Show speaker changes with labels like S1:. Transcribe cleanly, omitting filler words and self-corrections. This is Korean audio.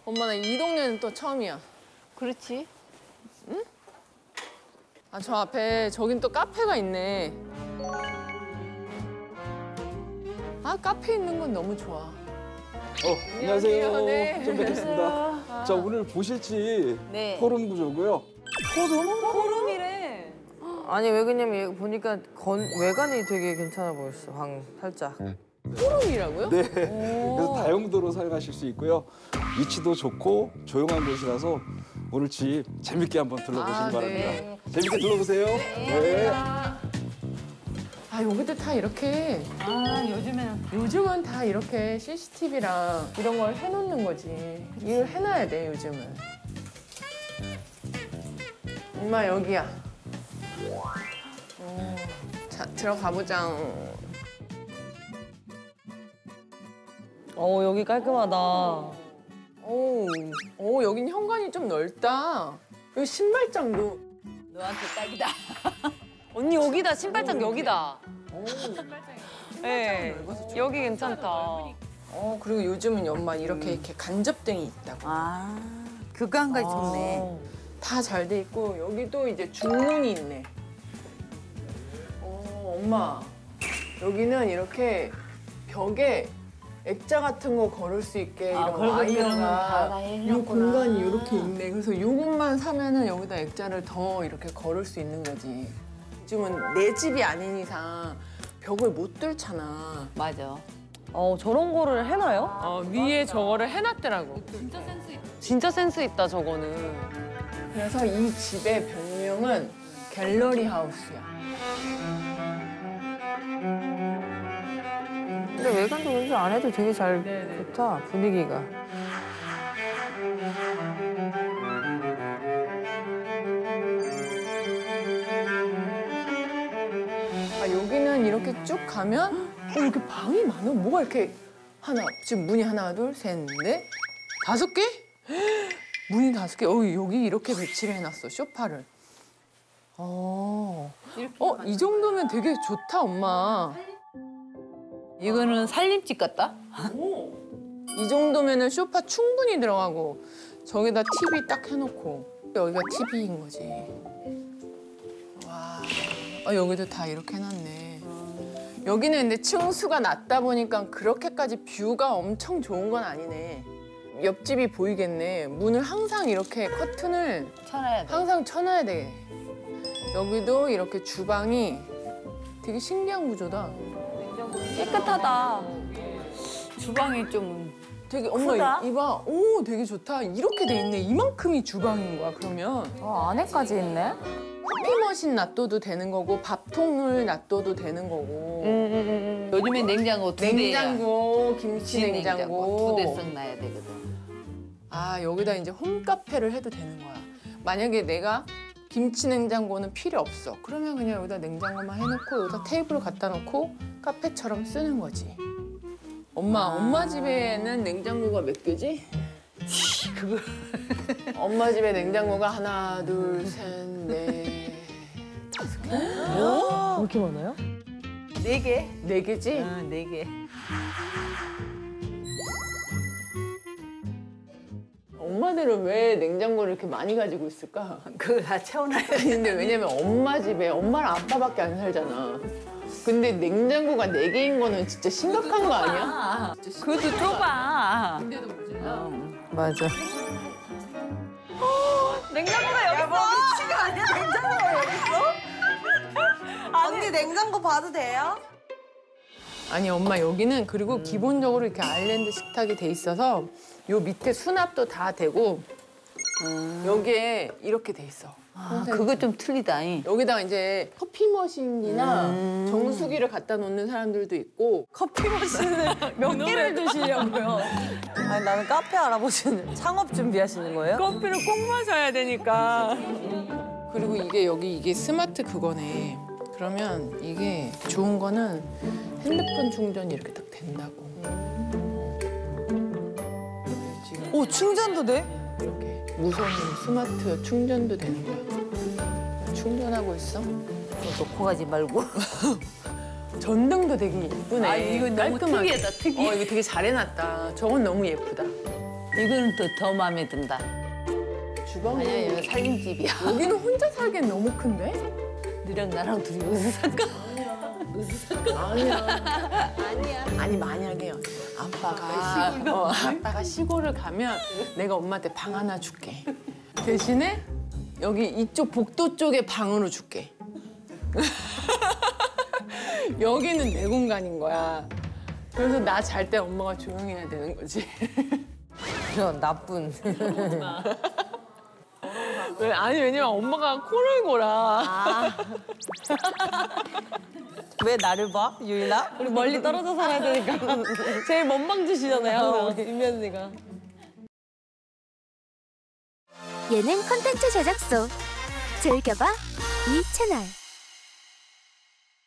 S1: 엄마 나 이 동네는 또 처음이야.
S2: 그렇지.
S1: 응? 아, 저 앞에 저긴 또 카페가 있네. 아, 카페 있는 건 너무 좋아.
S3: 안녕하세요.
S1: 네.
S3: 좀 뵙겠습니다. 자, 오늘 보실지
S2: 네.
S3: 포럼 구조고요.
S2: 포름이래.
S4: 아니 왜 그러냐면 얘 보니까 외관이 되게 괜찮아 보였어. 방 살짝.
S1: 포름이라고요?
S3: 네. 그래서 다용도로 사용하실 수 있고요. 위치도 좋고 조용한 곳이라서 오늘 집 재밌게 한번 둘러보시기 바랍니다.
S1: 네.
S3: 재밌게 둘러보세요. 네.
S1: 아, 여기도 다 이렇게.
S2: 아,
S1: 요즘은 다 이렇게 CCTV랑 이런 걸 해놓는 거지. 이걸 해놔야 돼, 요즘은. 엄마, 여기야. 자, 들어가 보자.
S4: 여기 깔끔하다.
S1: 오, 여긴 현관이 좀 넓다. 여기 신발장도.
S2: 너한테 딱이다. 언니 여기다, 신발장 여기다. 네, 여기 괜찮다.
S1: 그리고 요즘은 엄마 이렇게 간접등이 있다고.
S2: 아, 그간까지 좋네.
S1: 다 잘 돼 있고 여기도 이제 중문이 있네. 엄마 여기는 이렇게 벽에 액자 같은 거 걸을 수 있게 이런 와이어가 이 공간이 이렇게 있네. 그래서 이것만 사면은 여기다 액자를 더 이렇게 걸을 수 있는 거지. 요즘은 내 집이 아닌 이상 벽을 못 뚫잖아.
S2: 맞아.
S4: 저런 거를 해놔요?
S1: 위에 저거를 해놨더라고.
S2: 진짜 센스 있다, 저거는.
S1: 그래서 이 집의 별명은 갤러리 하우스야.
S4: 근데 외관도 그렇게 안 해도 되게 잘 좋다, 분위기가.
S1: 여기는 이렇게 쭉 가면 이렇게 방이 많아. 뭐가 이렇게 지금 문이 하나, 둘, 셋, 넷, 5개? 문이 5개. 여기 이렇게 배치를 해놨어, 소파를. 이 정도면 되게 좋다, 엄마.
S2: 이거는 살림집 같다?
S1: 이 정도면은 소파 충분히 들어가고 저기다 TV 딱 해놓고 여기가 TV인 거지. 와, 여기도 다 이렇게 해놨네. 여기는 근데 층수가 낮다 보니까 그렇게까지 뷰가 엄청 좋은 건 아니네. 옆집이 보이겠네. 문을 항상 이렇게 커튼을
S2: 쳐놔야 돼.
S1: 항상 쳐놔야 돼. 여기도 이렇게 주방이 되게 신기한 구조다.
S2: 깨끗하다. 주방이 좀
S1: 되게 엄마
S2: 크다?
S1: 이봐. 오, 되게 좋다. 이렇게 돼 있네. 이만큼이 주방인 거야, 그러면.
S4: 안에까지 있네?
S1: 커피 머신 놔둬도 되는 거고 밥통을 놔둬도 되는 거고.
S2: 요즘엔 냉장고 2대야.
S1: 냉장고, 김치 냉장고.
S2: 2대 씩 놔야 되거든.
S1: 아, 여기다 이제 홈카페를 해도 되는 거야. 만약에 내가 김치 냉장고는 필요 없어. 그러면 그냥 여기다 냉장고만 해놓고 여기다 테이블 갖다 놓고 카페처럼 쓰는 거지. 엄마 집에는 냉장고가 몇 개지?
S2: 그거.
S1: 엄마 집에 냉장고가 하나, 둘, 셋, 넷, 5개?
S4: 그렇게 많아요?
S2: 4개?
S1: 4개지?
S2: 응, 4개.
S1: 엄마들은 왜 냉장고를 이렇게 많이 가지고 있을까?
S2: 그거 다 채워놔야 돼.
S1: 근데 왜냐면 엄마 집에 엄마랑 아빠밖에 안 살잖아. 근데 냉장고가 4개인 거는 진짜 심각한 거 아니야?
S2: 그것도 좁아.
S1: 근데도 모자라.
S4: 맞아.
S2: 냉장고가 여기 있어.
S5: 미친 거 아니야? 냉장고가 여기 있어? 언니 냉장고 봐도 돼요?
S1: 아니 엄마 여기는 그리고 기본적으로 이렇게 아일랜드 식탁이 돼 있어서 요 밑에 수납도 다 되고 여기에 이렇게 돼 있어.
S2: 그거 좀 틀리다.
S1: 여기다가 이제 커피 머신이나 정수기를 갖다 놓는 사람들도 있고
S4: 커피 머신을 몇 개를 드시려고요? 아니 나는 카페 알아보시는 창업 준비하시는 거예요?
S1: 커피를 꼭 마셔야 되니까. 그리고 이게 스마트 그거네. 그러면 이게 좋은 거는 핸드폰 충전이 이렇게 딱 된다고. 지금
S4: 오 충전도 돼?
S1: 이렇게 무선 스마트 충전도 되는 거야. 충전하고 있어.
S2: 놓고 가지 말고.
S1: 전등도 되게 예쁘네.
S2: 아, 이거 너무
S1: 깔끔하게.
S2: 특이하다, 특이해.
S1: 이거 되게 잘 해놨다. 저건 너무 예쁘다.
S2: 이거는 또 더 마음에 든다.
S1: 주방도
S2: 아니야, 이거 살림집이야.
S1: 여기는 혼자 살기엔 너무 큰데?
S2: 너랑 나랑 둘이 무슨 상관?
S1: 아니야. 아니 만약에 아빠가 시골을 가면 내가 엄마한테 방 하나 줄게. 대신에 여기 이쪽 복도 쪽에 방으로 줄게. 여기는 내 공간인 거야. 그래서 나 잘 때 엄마가 조용히 해야 되는 거지.
S4: 이런 나쁜.
S1: 왜냐면 엄마가 코를 골아.
S4: 왜 나를 봐? 유인아? 우리 멀리 떨어져 살아야 되니까. 제일 먼 방 주시잖아요, 우리 임면이가.
S6: 예능 콘텐츠 제작소 즐겨봐 이 채널.